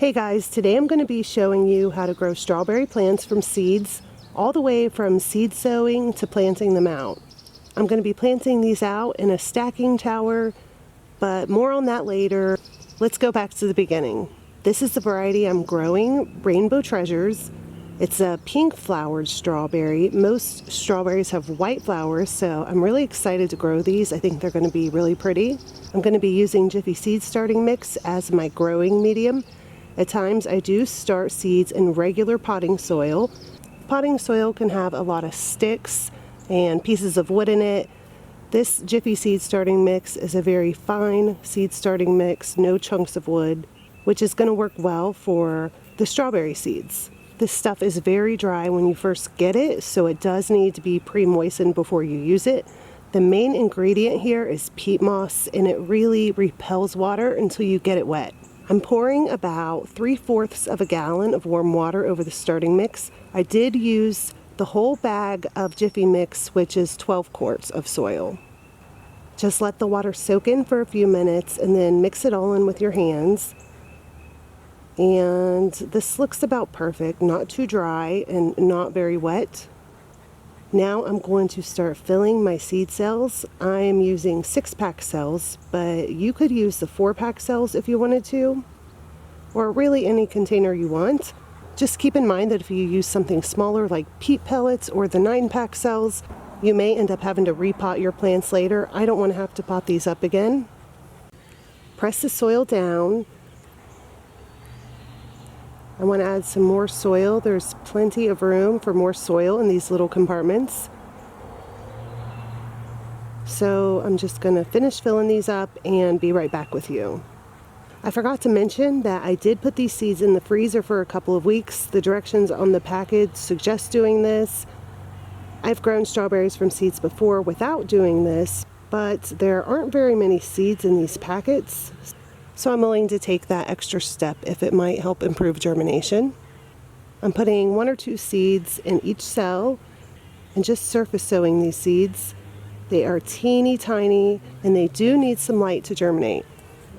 Hey guys, today I'm going to be showing you how to grow strawberry plants from seeds, all the way from seed sowing to planting them out. I'm going to be planting these out in a stacking tower, but more on that later. Let's go back to the beginning. This is the variety I'm growing, Rainbow Treasures. It's a pink flowered strawberry. Most strawberries have white flowers, so I'm really excited to grow these. I think they're going to be really pretty. I'm going to be using Jiffy Seed starting mix as my growing medium. At times I do start seeds in regular potting soil. Potting soil can have a lot of sticks and pieces of wood in it. This Jiffy Seed starting mix is a very fine seed starting mix, no chunks of wood, which is going to work well for the strawberry seeds. This stuff is very dry when you first get it, so it does need to be pre-moistened before you use it. The main ingredient here is peat moss, and it really repels water until you get it wet. I'm pouring about 3/4 of a gallon of warm water over the starting mix. I did use the whole bag of Jiffy mix, which is 12 quarts of soil. Just let the water soak in for a few minutes and then mix it all in with your hands. And this looks about perfect, not too dry and not very wet. Now I'm going to start filling my seed cells. I am using 6-pack cells, but you could use the 4-pack cells if you wanted to, or really any container you want. Just keep in mind that if you use something smaller like peat pellets or the 9-pack cells, you may end up having to repot your plants later. I don't want to have to pot these up again. Press the soil down. I want to add some more soil. There's plenty of room for more soil in these little compartments. So I'm just going to finish filling these up and be right back with you. I forgot to mention that I did put these seeds in the freezer for a couple of weeks. The directions on the package suggest doing this. I've grown strawberries from seeds before without doing this, but there aren't very many seeds in these packets. So I'm willing to take that extra step if it might help improve germination. I'm putting 1 or 2 seeds in each cell and just surface sowing these seeds. They are teeny tiny and they do need some light to germinate.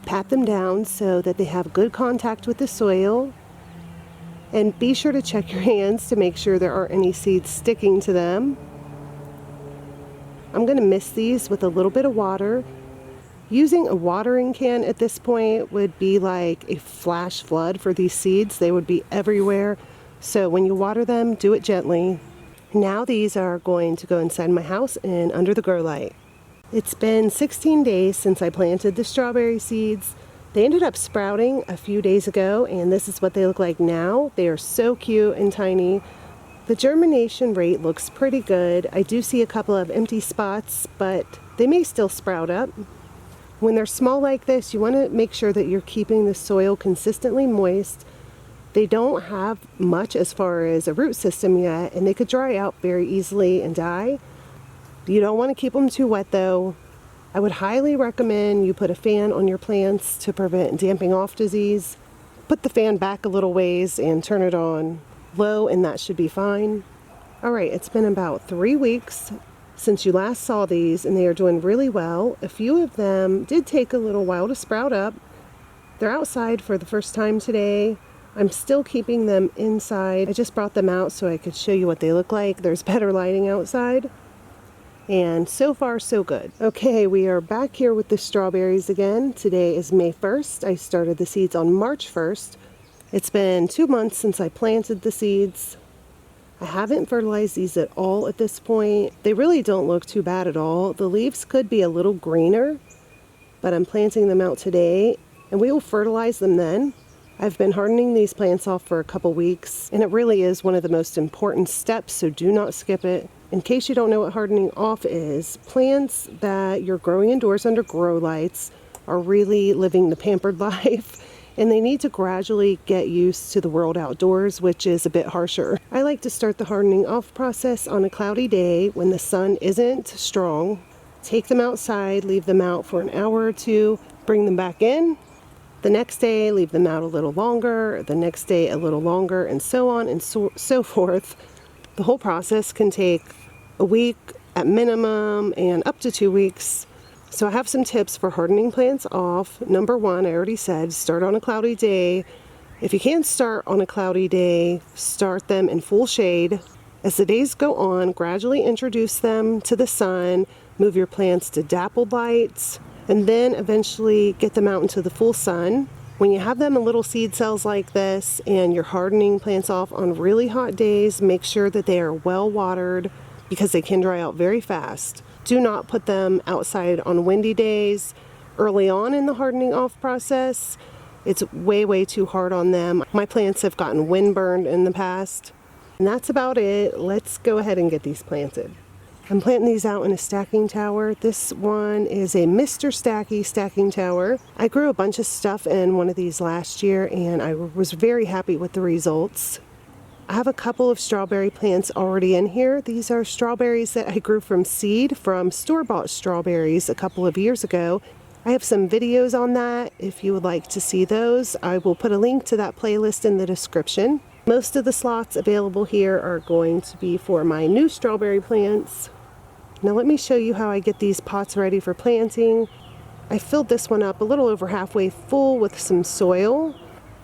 Pat them down so that they have good contact with the soil. And be sure to check your hands to make sure there aren't any seeds sticking to them. I'm going to mist these with a little bit of water. Using a watering can at this point would be like a flash flood for these seeds. They would be everywhere. So when you water them, do it gently. Now these are going to go inside my house and under the grow light. It's been 16 days since I planted the strawberry seeds. They ended up sprouting a few days ago, and this is what they look like now. They are so cute and tiny. The germination rate looks pretty good. I do see a couple of empty spots, but they may still sprout up. When they're small like this, you want to make sure that you're keeping the soil consistently moist. They don't have much as far as a root system yet, and they could dry out very easily and die. You don't want to keep them too wet though. I would highly recommend you put a fan on your plants to prevent damping off disease. Put the fan back a little ways and turn it on low, and that should be fine. Alright, it's been about 3 weeks since you last saw these, and they are doing really well. A few of them did take a little while to sprout up. They're outside for the first time today. I'm still keeping them inside. I just brought them out so I could show you what they look like. There's better lighting outside. And so far, so good. Okay, we are back here with the strawberries again. Today is May 1st. I started the seeds on March 1st. It's been 2 months since I planted the seeds. I haven't fertilized these at all at this point. They really don't look too bad at all. The leaves could be a little greener, but I'm planting them out today, and we will fertilize them then. I've been hardening these plants off for a couple weeks, and it really is one of the most important steps, so do not skip it. In case you don't know what hardening off is, plants that you're growing indoors under grow lights are really living the pampered life, and they need to gradually get used to the world outdoors, which is a bit harsher. I like to start the hardening off process on a cloudy day when the sun isn't strong. Take them outside, leave them out for an hour or two, bring them back in. The next day, leave them out a little longer, the next day a little longer, and so on and so forth. The whole process can take a week at minimum and up to 2 weeks. So I have some tips for hardening plants off. Number 1, I already said, start on a cloudy day If you can't start on a cloudy day, start them in full shade. As the days go on, gradually introduce them to the sun, move your plants to dappled lights, and then eventually get them out into the full sun. When you have them in little seed cells like this and you're hardening plants off on really hot days, make sure that they are well watered because they can dry out very fast. Do not put them outside on windy days. Early on in the hardening off process, it's way too hard on them. My plants have gotten windburned in the past. And that's about it. Let's go ahead and get these planted. I'm planting these out in a stacking tower. This one is a Mr. Stacky stacking tower. I grew a bunch of stuff in one of these last year and I was very happy with the results. I have a couple of strawberry plants already in here. These are strawberries that I grew from seed from store-bought strawberries a couple of years ago. I have some videos on that. If you would like to see those, I will put a link to that playlist in the description. Most of the slots available here are going to be for my new strawberry plants. Now let me show you how I get these pots ready for planting. I filled this one up a little over halfway full with some soil.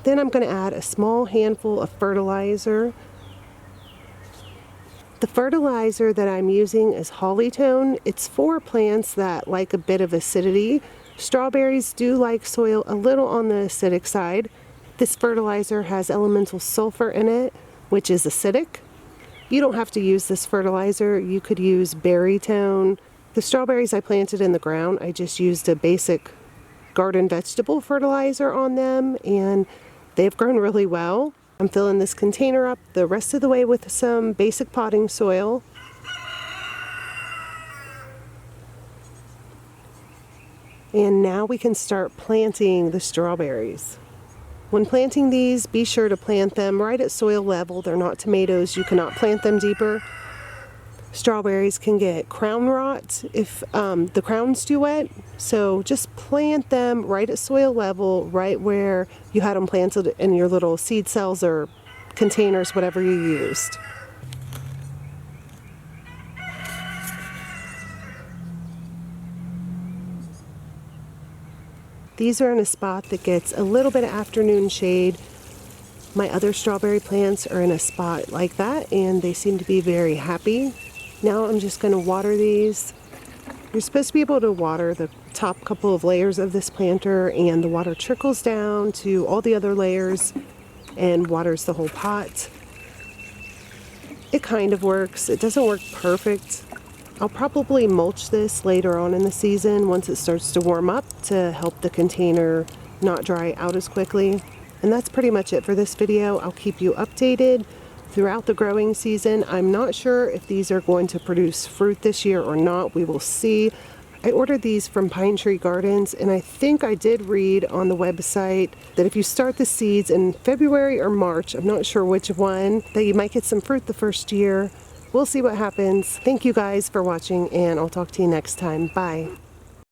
Then I'm going to add a small handful of fertilizer. The fertilizer that I'm using is Hollytone. It's for plants that like a bit of acidity. Strawberries do like soil a little on the acidic side. This fertilizer has elemental sulfur in it, which is acidic. You don't have to use this fertilizer. You could use Berrytone. The strawberries I planted in the ground, I just used a basic garden vegetable fertilizer on them and they've grown really well. I'm filling this container up the rest of the way with some basic potting soil. And now we can start planting the strawberries. When planting these, be sure to plant them right at soil level. They're not tomatoes. You cannot plant them deeper. Strawberries can get crown rot if the crown's too wet. So just plant them right at soil level, right where you had them planted in your little seed cells or containers, whatever you used. These are in a spot that gets a little bit of afternoon shade. My other strawberry plants are in a spot like that and they seem to be very happy. Now I'm just going to water these. You're supposed to be able to water the top couple of layers of this planter and the water trickles down to all the other layers and waters the whole pot. It kind of works. It doesn't work perfect. I'll probably mulch this later on in the season once it starts to warm up to help the container not dry out as quickly. And that's pretty much it for this video. I'll keep you updated throughout the growing season. I'm not sure if these are going to produce fruit this year or not. We will see. I ordered these from Pine Tree Gardens and I think I did read on the website that if you start the seeds in February or March, I'm not sure which one, that you might get some fruit the first year. We'll see what happens. Thank you guys for watching and I'll talk to you next time. Bye.